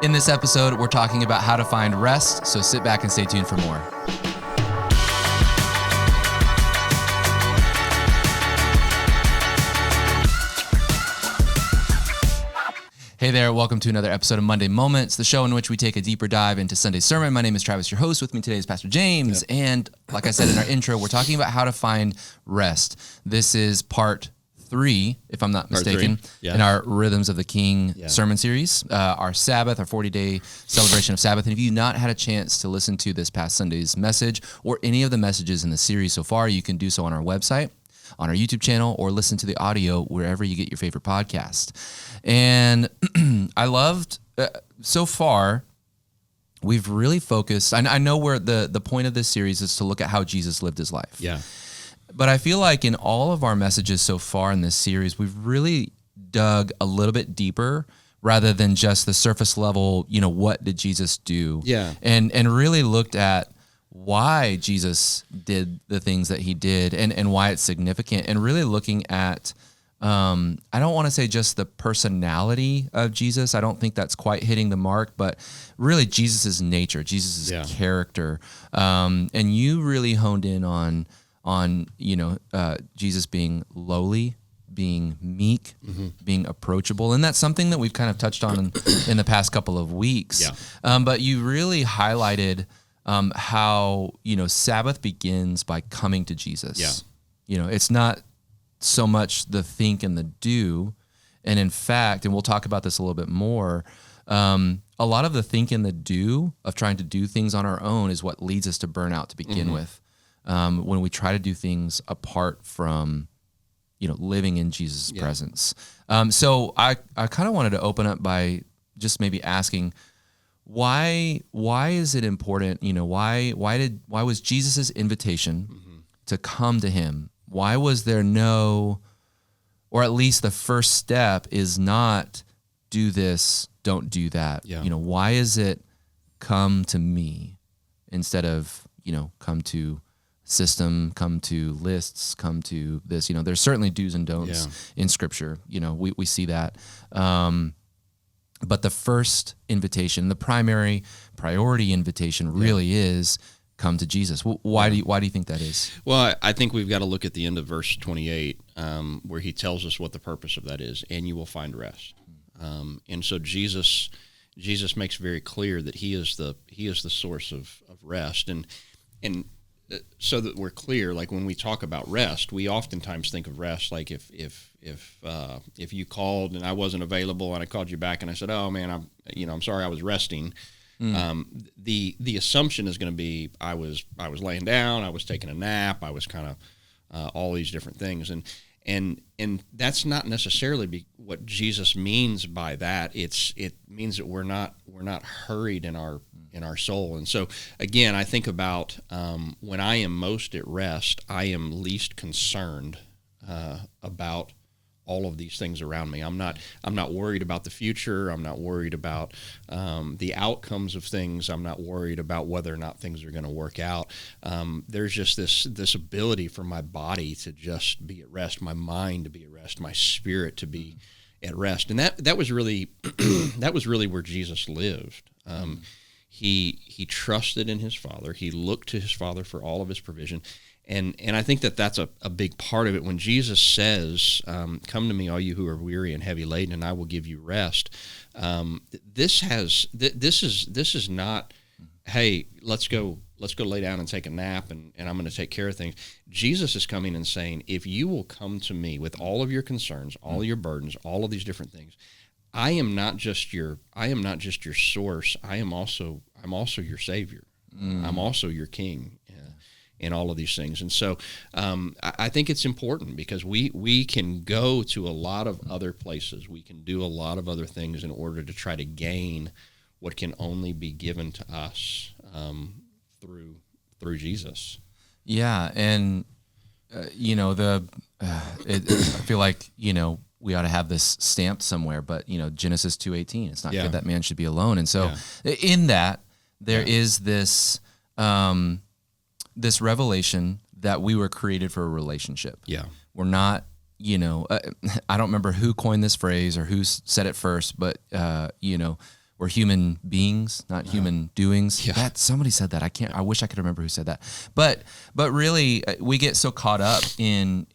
In this episode, we're talking about how to find rest, so sit back and stay tuned for more. Hey there, welcome to another episode of Monday Moments, the show in which we take a deeper dive into Sunday's sermon. My name is Travis, your host. With me today is Pastor James, and like I said in our intro, we're talking about how to find rest. This is part 3, if I'm not mistaken, in our Rhythms of the King sermon series, our Sabbath, our 40-day celebration of Sabbath. And if you've not had a chance to listen to this past Sunday's message or any of the messages in the series so far, you can do so on our website, on our YouTube channel, or listen to the audio wherever you get your favorite podcast. And I loved, so far, we've really focused, I know where the point of this series is to look at how Jesus lived his life. Yeah. But I feel like in all of our messages so far in this series, we've really dug a little bit deeper rather than just the surface level, what did Jesus do? Yeah. And really looked at why Jesus did the things that he did and why it's significant, and really looking at, I don't want to say just the personality of Jesus. I don't think that's quite hitting the mark, but really Jesus's nature, Jesus's character. And you really honed in on Jesus being lowly, being meek, being approachable. And that's something that we've kind of touched on in the past couple of weeks. Yeah. But you really highlighted how, Sabbath begins by coming to Jesus. Yeah. It's not so much the think and the do. And in fact, and we'll talk about this a little bit more, a lot of the think and the do of trying to do things on our own is what leads us to burnout to begin with. When we try to do things apart from, living in Jesus' presence. So I kind of wanted to open up by just maybe asking, why is it important? Why was Jesus' invitation to come to him? Why was there no, or at least the first step is not do this, don't do that. Yeah. Why is it come to me instead of, come to system, come to lists, come to this? There's certainly do's and don'ts in Scripture. We see that. But the first invitation, the primary priority invitation really is come to Jesus. Why do you think that is? Well, I think we've got to look at the end of verse 28, where he tells us what the purpose of that is, and you will find rest. And so Jesus makes very clear that he is the source of rest. And so that we're clear, like when we talk about rest, we oftentimes think of rest like if you called and I wasn't available and I called you back and I said, "Oh man, I'm sorry, I was resting." The assumption is going to be I was laying down, I was taking a nap, I was kind of all these different things, and that's not necessarily what Jesus means by that. It means that we're not hurried in our soul. And so again, I think about when I am most at rest, I am least concerned about all of these things around me. I'm not worried about the future. I'm not worried about the outcomes of things. I'm not worried about whether or not things are going to work out. There's just this ability for my body to just be at rest, my mind to be at rest, my spirit to be at rest. And that was really that was really where Jesus lived. He trusted in his Father. He looked to his Father for all of his provision. And I think that's a big part of it. When Jesus says, "Come to me, all you who are weary and heavy laden, and I will give you rest." This is not, "Hey, let's go lay down and take a nap, and I'm going to take care of things." Jesus is coming and saying, "If you will come to me with all of your concerns, all of your burdens, all of these different things, I am not just your source. I am also your Savior. I'm also your King." In all of these things. And so I think it's important because we can go to a lot of other places. We can do a lot of other things in order to try to gain what can only be given to us through Jesus. Yeah, and I feel like we ought to have this stamped somewhere, but Genesis 2:18, it's not good that man should be alone. And so in that there is this this revelation that we were created for a relationship. Yeah. We're not, I don't remember who coined this phrase or who said it first, but we're human beings, not human doings. Yeah. That somebody said that. I wish I could remember who said that. But really, we get so caught up in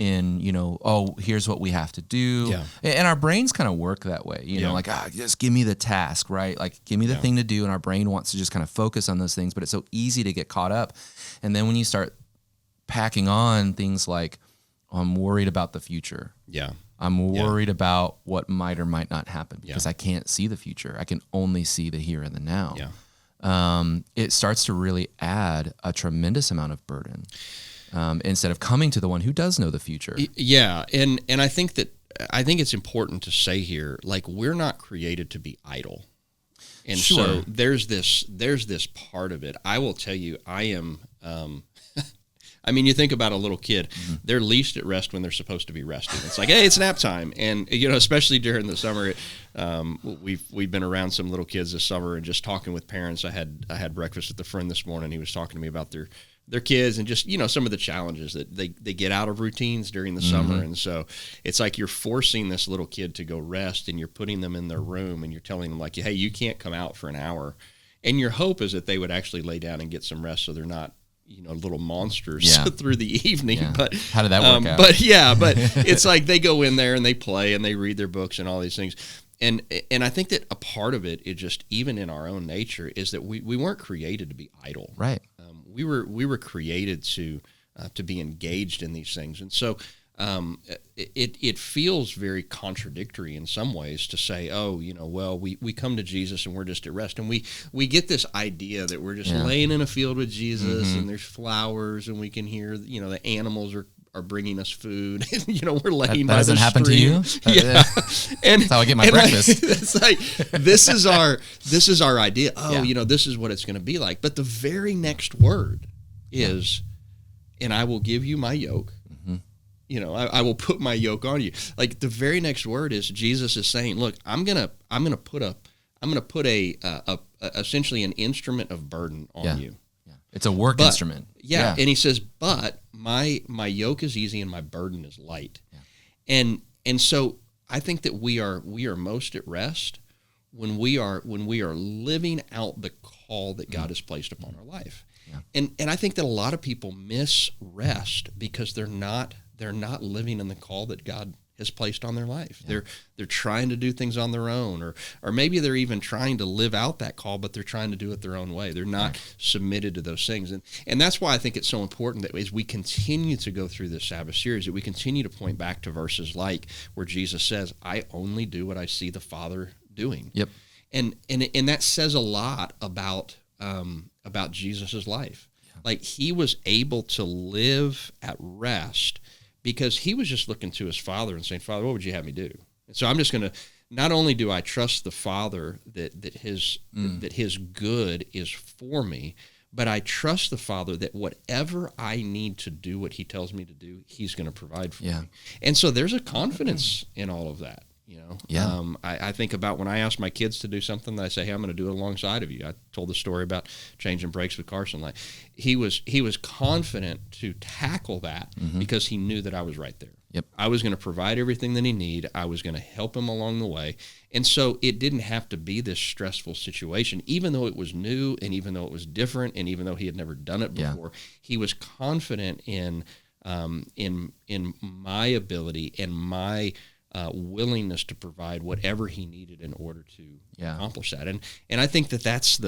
oh, here's what we have to do. Yeah. And our brains kind of work that way, like, just give me the task, right? Like, give me the thing to do. And our brain wants to just kind of focus on those things, but it's so easy to get caught up. And then when you start packing on things like, I'm worried about the future. Yeah. I'm worried about what might or might not happen because I can't see the future. I can only see the here and the now. Yeah. It starts to really add a tremendous amount of burden instead of coming to the one who does know the future. Yeah, and I think it's important to say here, like, we're not created to be idle. And so there's this part of it. I will tell you, I am. I mean, you think about a little kid; they're least at rest when they're supposed to be resting. It's like, hey, it's nap time, and especially during the summer, we've been around some little kids this summer and just talking with parents. I had breakfast with a friend this morning. He was talking to me about their kids and just some of the challenges that they get out of routines during the summer, and so it's like you're forcing this little kid to go rest, and you're putting them in their room, and you're telling them, like, hey, you can't come out for an hour, and your hope is that they would actually lay down and get some rest so they're not little monsters through the evening. Yeah. But how did that work out? But it's like they go in there and they play and they read their books and all these things. And I think that a part of it is just, even in our own nature, is that we weren't created to be idle. Right. We were created to be engaged in these things. And so it feels very contradictory in some ways to say, well, we come to Jesus and we're just at rest. And we get this idea that we're just laying in a field with Jesus and there's flowers and we can hear, the animals are bringing us food. We're laying by the stream. That doesn't happen to you? Yeah. That's how I get my breakfast. It's like, this is our idea. Oh, this is what it's going to be like. But the very next word is, and I will give you my yoke. I will put my yoke on you. Like, the very next word is, Jesus is saying, look, I'm gonna put a essentially an instrument of burden on you. Yeah. It's a work instrument. Yeah. And he says, but my yoke is easy and my burden is light. Yeah. And so I think that we are most at rest when we are living out the call that God has placed upon our life. Yeah. And I think that a lot of people miss rest because they're not living in the call that God has placed on their life. Yeah. They're trying to do things on their own, or maybe they're even trying to live out that call, but they're trying to do it their own way. They're not submitted to those things. And that's why I think it's so important that as we continue to go through this Sabbath series, that we continue to point back to verses like where Jesus says, I only do what I see the Father doing. Yep. And that says a lot about Jesus' life. Yeah. Like, he was able to live at rest because he was just looking to his Father and saying, Father, what would you have me do? And so I'm just going to, not only do I trust the Father that his good is for me, but I trust the Father that whatever I need to do what he tells me to do, he's going to provide for me. And so there's a confidence in all of that. I think about when I ask my kids to do something that I say, hey, I'm going to do it alongside of you. I told the story about changing brakes with Carson. Like, he was confident to tackle that because he knew that I was right there. Yep. I was going to provide everything that he needed. I was going to help him along the way. And so it didn't have to be this stressful situation, even though it was new and even though it was different and even though he had never done it before. He was confident in my ability and my willingness to provide whatever he needed in order to accomplish that. And I think that's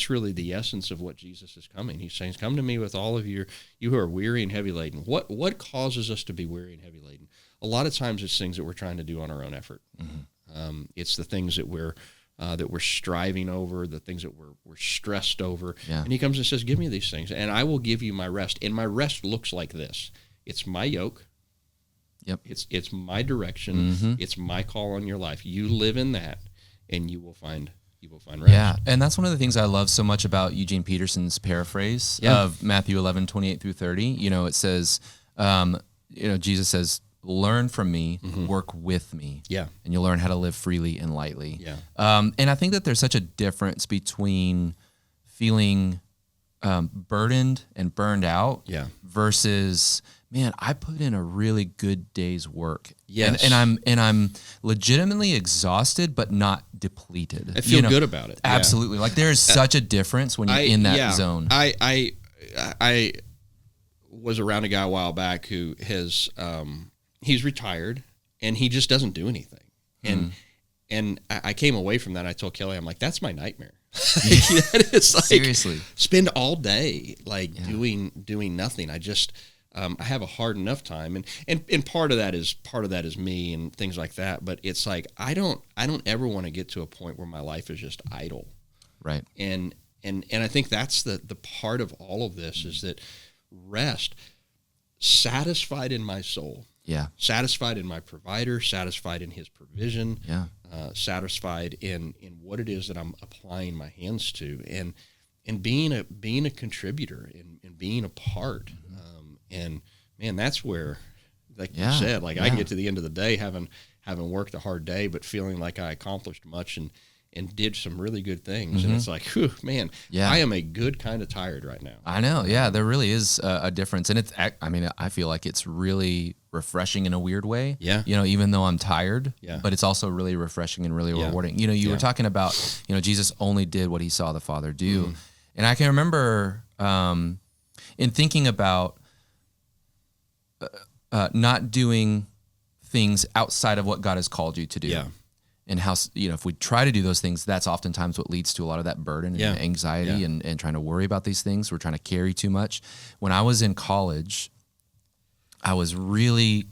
really the essence of what Jesus is coming. He's saying, come to me with all of you who are weary and heavy laden. What causes us to be weary and heavy laden? A lot of times it's things that we're trying to do on our own effort. It's the things that we're striving over, the things that we're stressed over. Yeah. And he comes and says, give me these things and I will give you my rest. And my rest looks like this. It's my yoke. Yep. It's my direction. It's my call on your life. You live in that, and you will find rest. Yeah, and that's one of the things I love so much about Eugene Peterson's paraphrase of Matthew 11:28 through 30. It says, Jesus says, "Learn from me, work with me, and you'll learn how to live freely and lightly." Yeah. And I think that there's such a difference between feeling burdened and burned out Yeah. versus, man, I put in a really good day's work. Yes. And I'm legitimately exhausted, but not depleted. I feel good about it. Absolutely. Like there is such a difference when you're in that zone. I was around a guy a while back who has he's retired and he just doesn't do anything. And I came away from that. I told Kelly, I'm like, that's my nightmare. That is like, seriously, spend all day like doing nothing. I just I have a hard enough time, and part of that is me and things like that. But it's like I don't ever want to get to a point where my life is just idle, right? And I think that's the part of all of this is that rest, satisfied in my soul. Yeah. Satisfied in my provider, satisfied in his provision, Yeah. Satisfied in what it is that I'm applying my hands to, and being a contributor and being a part. And man, that's where, like you said, like I can get to the end of the day having worked a hard day, but feeling like I accomplished much and did some really good things. And it's like, whew, man, I am a good kind of tired right now. I know. Yeah, there really is a difference. And I feel like it's really refreshing in a weird way. Yeah. Even though I'm tired, Yeah. but it's also really refreshing and really rewarding. You were talking about, Jesus only did what he saw the Father do. And I can remember in thinking about not doing things outside of what God has called you to do. Yeah. And how, if we try to do those things, that's oftentimes what leads to a lot of that burden and anxiety and trying to worry about these things. We're trying to carry too much. When I was in college, I was really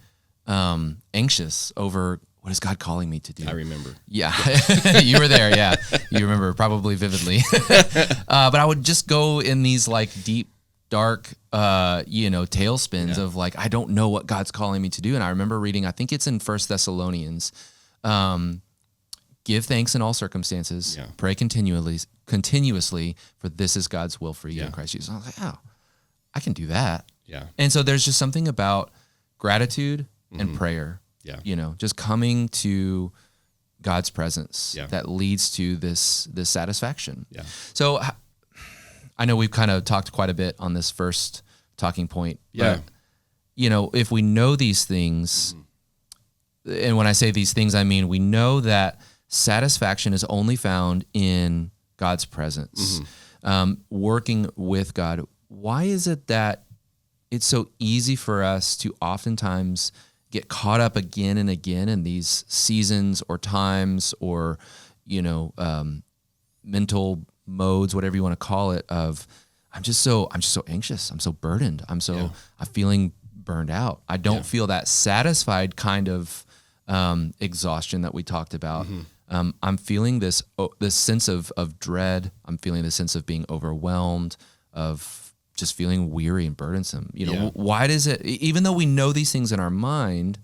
anxious over what is God calling me to do? I remember. Yeah. You were there. Yeah. You remember probably vividly. But I would just go in these like deep, dark, tailspins of like, I don't know what God's calling me to do. And I remember reading, I think it's in 1 Thessalonians, give thanks in all circumstances, pray continuously, for this is God's will for you in Christ Jesus. I was like, oh, I can do that. Yeah. And so there's just something about gratitude and prayer, just coming to God's presence that leads to this satisfaction. Yeah. So I know we've kind of talked quite a bit on this first talking point, but if we know these things, and when I say these things, I mean, we know that satisfaction is only found in God's presence, working with God. Why is it that it's so easy for us to oftentimes get caught up again and again in these seasons or times or, mental modes, whatever you want to call it, of I'm just so anxious. I'm so burdened. I'm feeling burned out. I don't feel that satisfied kind of exhaustion that we talked about. I'm feeling this sense of dread. I'm feeling this sense of being overwhelmed, of just feeling weary and burdensome. Why does it? Even though we know these things in our mind,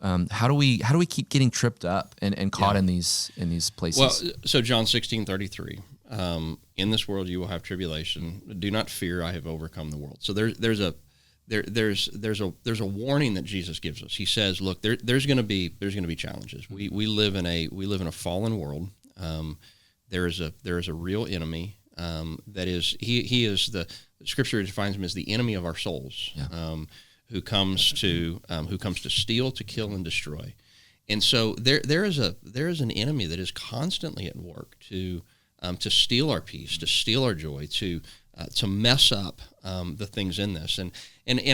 how do we keep getting tripped up and caught in these places? Well, so John 16:33. In this world you will have tribulation. Do not fear, I have overcome the world. So there's a warning that Jesus gives us. He says, look, there's going to be challenges. We live in a fallen world. There is a real enemy. That is he is the Scripture defines him as the enemy of our souls. Who comes to steal, to kill, and destroy. And so there is an enemy that is constantly at work to steal our peace, to steal our joy, to mess up the things in this. And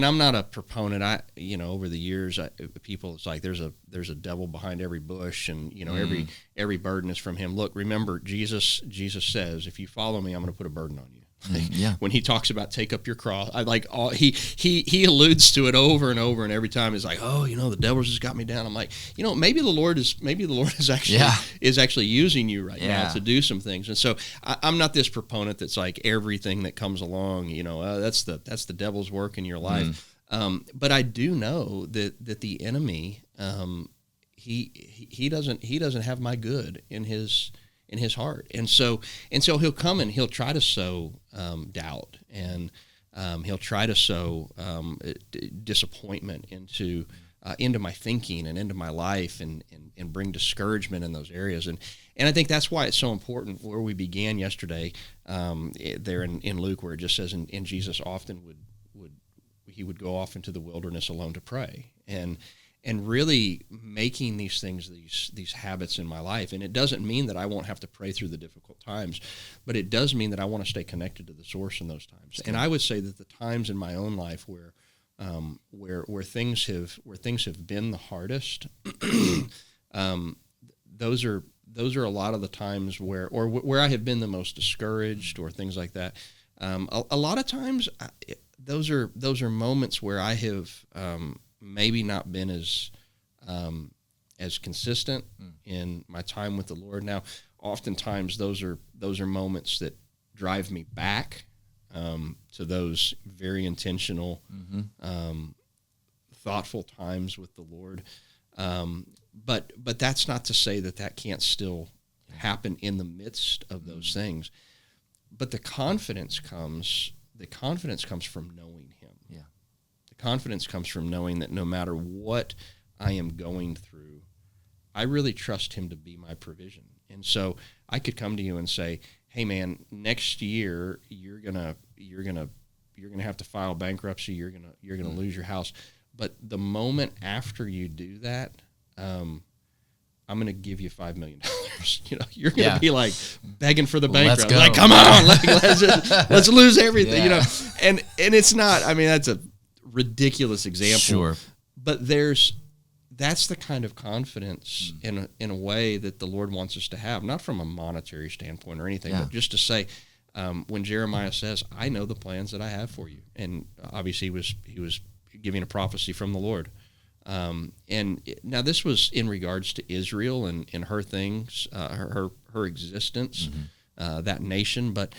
I'm not a proponent. Over the years, people, it's like there's a devil behind every bush, and every burden is from him. Look, remember, Jesus says, if you follow me, I'm going to put a burden on you. When he talks about take up your cross, he alludes to it over and over, and every time he's like, oh, the devil's just got me down. I'm like, maybe the Lord is actually using you right now to do some things. And so I'm not this proponent that's like everything that comes along, that's the devil's work in your life. But I do know that the enemy, he doesn't have my good in his heart, and so he'll come and he'll try to sow doubt, and he'll try to sow disappointment into into my thinking and into my life, and bring discouragement in those areas. And I think that's why it's so important where we began yesterday, there in Luke, where it just says, and Jesus often would go off into the wilderness alone to pray, and really making these things, these habits in my life. And it doesn't mean that I won't have to pray through the difficult times, but it does mean that I want to stay connected to the source in those times. And I would say that the times in my own life where things have been the hardest, those are a lot of the times where I have been the most discouraged, or things like that. A lot of times, those are moments where I have maybe not been as consistent in my time with the Lord. Now, oftentimes those are moments that drive me back to those very intentional, thoughtful times with the Lord. But that's not to say that can't still happen in the midst of those things. But the confidence comes from knowing Him. Yeah. The confidence comes from knowing that no matter what I am going through, I really trust Him to be my provision. And so I could come to you and say, "Hey, man, next year you're gonna have to file bankruptcy. You're gonna lose your house." But the moment after you do that, I'm going to give you $5 million. You're going to be like begging for the bankrupt. Like, come on, let's lose everything. And it's not. I mean, that's a ridiculous example. Sure. But that's the kind of confidence in a way that the Lord wants us to have, not from a monetary standpoint or anything, but just to say, when Jeremiah says, "I know the plans that I have for you," and obviously he was giving a prophecy from the Lord. Now this was in regards to Israel and her things, her existence, that nation, but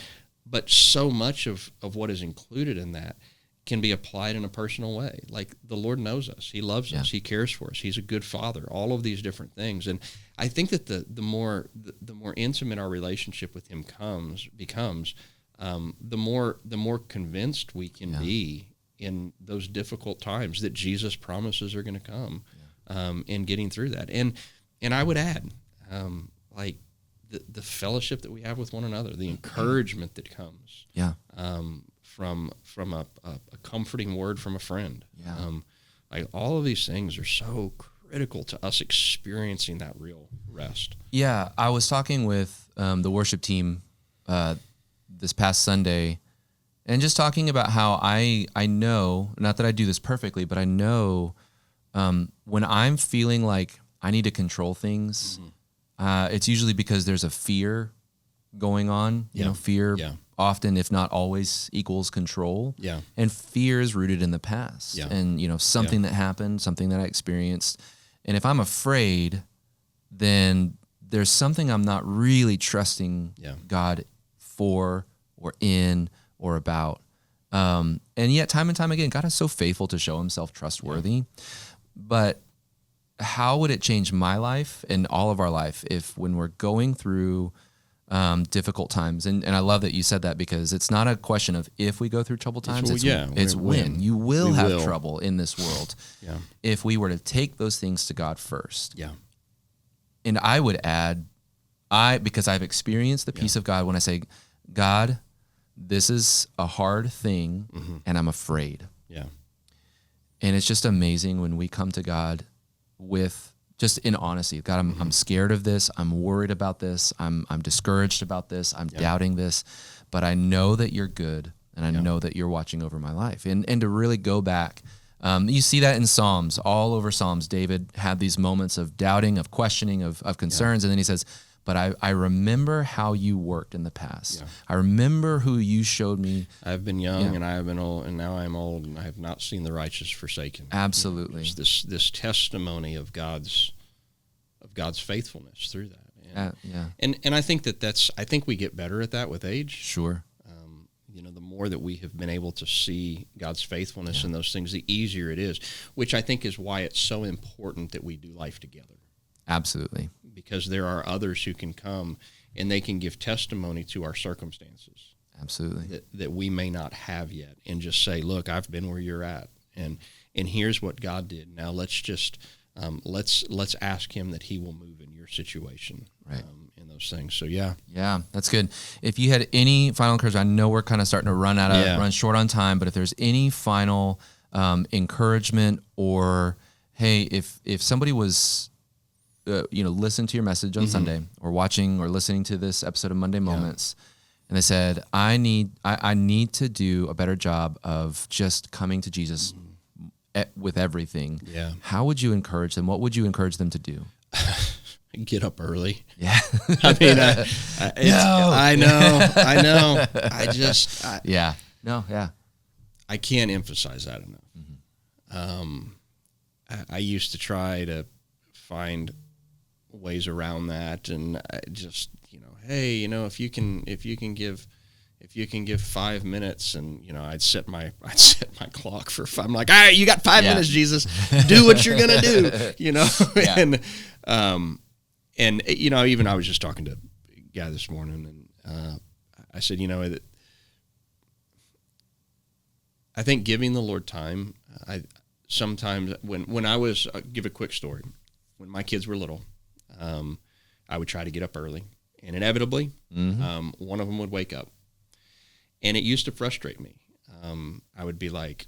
so much of what is included in that can be applied in a personal way. Like, the Lord knows us, He loves us, He cares for us, He's a good Father, all of these different things. And I think that the more intimate our relationship with Him becomes, the more convinced we can be in those difficult times that Jesus promises are going to come, in getting through that. And I would add, like the fellowship that we have with one another, the encouragement that comes, from a comforting word from a friend. Like, all of these things are so critical to us experiencing that real rest. Yeah, I was talking with the worship team this past Sunday, and just talking about how I know, not that I do this perfectly, but I know when I'm feeling like I need to control things, it's usually because there's a fear going on. You know, fear often, if not always, equals control. Yeah. And fear is rooted in the past. Yeah. And, something that happened, something that I experienced. And if I'm afraid, then there's something I'm not really trusting God for, or in, or about. And yet, time and time again, God is so faithful to show Himself trustworthy. But how would it change my life and all of our life if, when we're going through difficult times, and I love that you said that, because it's not a question of if we go through troubled times, it's when. You will have trouble in this world if we were to take those things to God first. And I would add, because I've experienced the peace of God when I say, "God, this is a hard thing, and I'm afraid." And it's just amazing when we come to God with just in honesty. "God, I'm scared of this. I'm worried about this. I'm discouraged about this. I'm doubting this, but I know that You're good, and I know that You're watching over my life." And to really go back, you see that in Psalms, all over Psalms. David had these moments of doubting, of questioning, of concerns, and then he says, "But I remember how You worked in the past. I remember who You showed me. I've been young, and I have been old, and now I'm old, and I have not seen the righteous forsaken." Absolutely. This testimony of God's faithfulness through that. And I think I think we get better at that with age. Sure. The more that we have been able to see God's faithfulness in those things, the easier it is, which I think is why it's so important that we do life together. Absolutely. Because there are others who can come and they can give testimony to our circumstances. Absolutely. That we may not have yet, and just say, "Look, I've been where you're at." And and here's what God did. Now let's just let's ask Him that He will move in your situation, right, in those things. So yeah, that's good. If you had any final encouragement, I know we're kind of starting to run short on time, but if there's any final encouragement, or hey, if somebody was listen to your message on Sunday, or watching or listening to this episode of Monday Moments, and they said, I need to do a better job of just coming to Jesus with everything. Yeah. How would you encourage them? What would you encourage them to do? Get up early. Yeah. I mean, I know. I can't emphasize that enough. I used to try to find ways around that, and I just, hey, if you can give 5 minutes, and I'd set my clock for 5. I'm like, all right, you got 5 minutes, Jesus, do what you're gonna do, and even I was just talking to a guy this morning, and I said, I think giving the Lord time. I sometimes when I was give a quick story. When my kids were little, I would try to get up early, and inevitably, one of them would wake up, and it used to frustrate me. I would be like,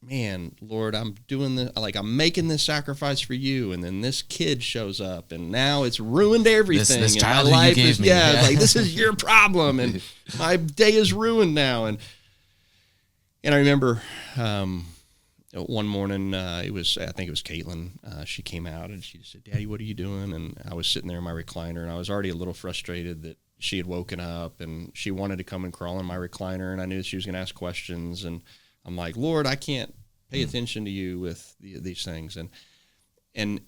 man, Lord, I'm doing this, I'm making this sacrifice for you, and then this kid shows up, and now it's ruined everything. This and child my life you gave is, me. this is your problem, and my day is ruined now. And I remember one morning, I think it was Caitlin. She came out and she said, Daddy, what are you doing? And I was sitting there in my recliner, and I was already a little frustrated that she had woken up, and she wanted to come and crawl in my recliner, and I knew that she was going to ask questions. And I'm like, Lord, I can't pay attention to you with these things. And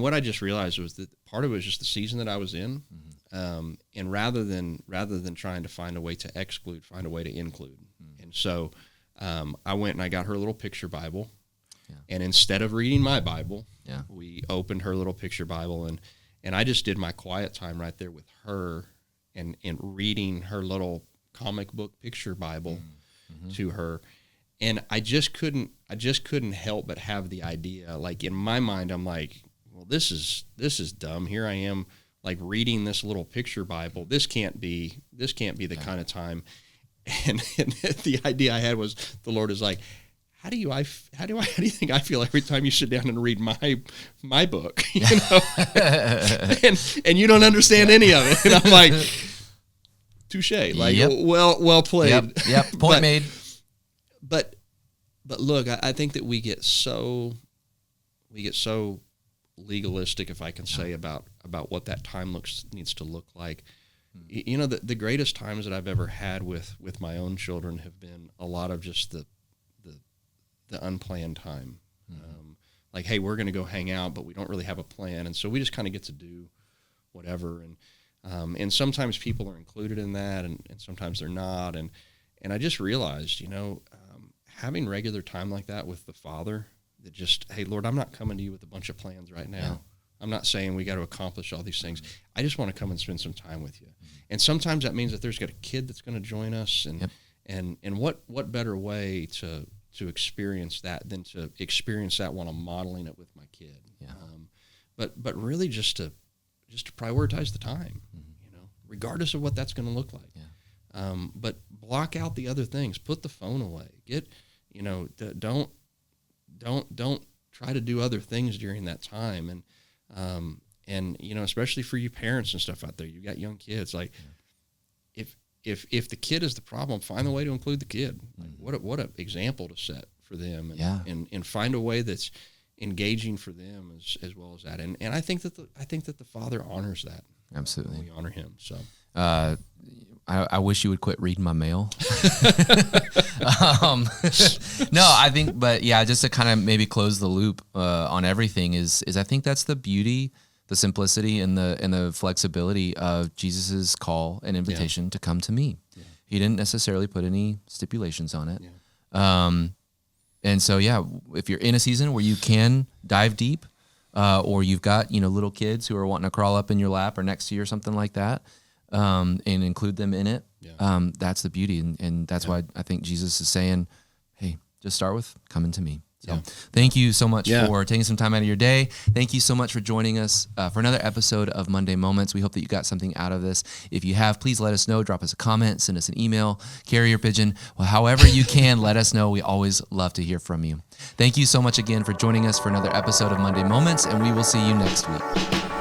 what I just realized was that part of it was just the season that I was in. And rather than trying to find a way to exclude, find a way to include. And so I went and I got her little picture Bible. Yeah. And instead of reading my Bible, we opened her little picture Bible, and I just did my quiet time right there with her, and reading her little comic book picture Bible to her. And I just couldn't help but have the idea, like in my mind, I'm like, well, this is dumb. Here I am, like reading this little picture Bible. This can't be the kind of time. And the idea I had was, the Lord is like, how do you think I feel every time you sit down and read my book, and you don't understand any of it. And I'm like, touche, like, well played. Yep. Point made. But look, I think that we get so legalistic, if I can say, about what that time needs to look like. The greatest times that I've ever had with my own children have been a lot of just the unplanned time. Like, hey, we're going to go hang out, but we don't really have a plan, and so we just kind of get to do whatever. And sometimes people are included in that, and sometimes they're not. And I just realized, having regular time like that with the Father, that just, hey, Lord, I'm not coming to you with a bunch of plans right now. Yeah. I'm not saying we got to accomplish all these things. I just want to come and spend some time with you. And sometimes that means that there's got a kid that's going to join us, and what better way to experience that than to experience that while I'm modeling it with my kid. Yeah. But really just to prioritize the time, regardless of what that's going to look like. Yeah. But block out the other things. Put the phone away. Don't try to do other things during that time. And especially for you parents and stuff out there, you got young kids, like, if the kid is the problem, find a way to include the kid. Like, what an example to set for them, and find a way that's engaging for them as well as that. And I think that the Father honors that. Absolutely. We honor him. So I wish you would quit reading my mail. No, I think, but yeah, just to kind of maybe close the loop on everything is I think that's the beauty, the simplicity, and the flexibility of Jesus's call and invitation to come to me. Yeah. He didn't necessarily put any stipulations on it. Yeah. And so, if you're in a season where you can dive deep, or you've got, little kids who are wanting to crawl up in your lap or next to you or something like that, and include them in it, that's the beauty. And that's why I think Jesus is saying, hey, just start with coming to me. So thank you so much Yeah. for taking some time out of your day. Thank you so much for joining us for another episode of Monday Moments. We hope that you got something out of this. If you have, please let us know. Drop us a comment, send us an email, carrier pigeon. Well, however you can, let us know. We always love to hear from you. Thank you so much again for joining us for another episode of Monday Moments, and we will see you next week.